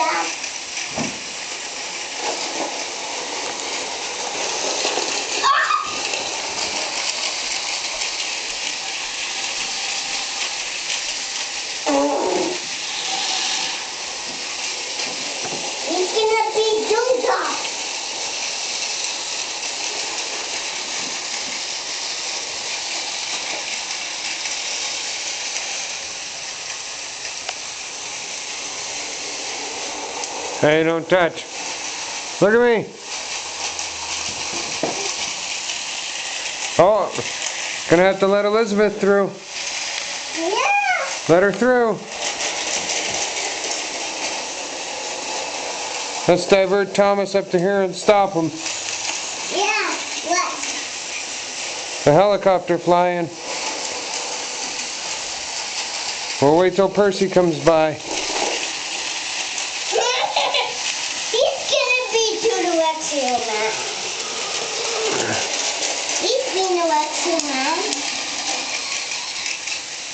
Dad. It's gonna be doodah. Hey, don't touch. Look at me. Oh, gonna have to let Elizabeth through. Yeah. Let her through. Let's divert Thomas up to here and stop him. Yeah. What? The helicopter flying. We'll wait till Percy comes by. He's gonna be too Alexia now. He's being Alexia now.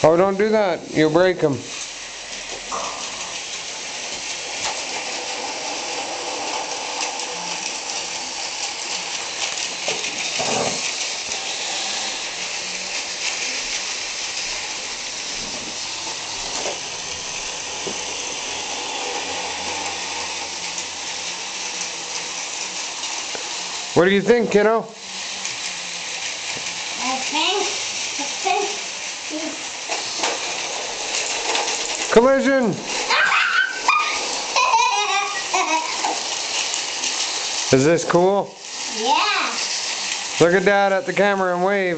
Oh, don't do that. You'll break him. What do you think, kiddo? I think. Collision! Is this cool? Yeah. Look at Dad at the camera and wave.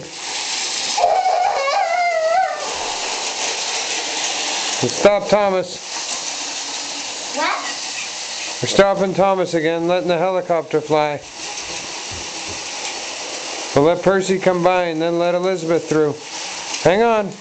And stop Thomas. What? We're stopping Thomas again, letting the helicopter fly. We'll let Percy come by and then let Elizabeth through. Hang on.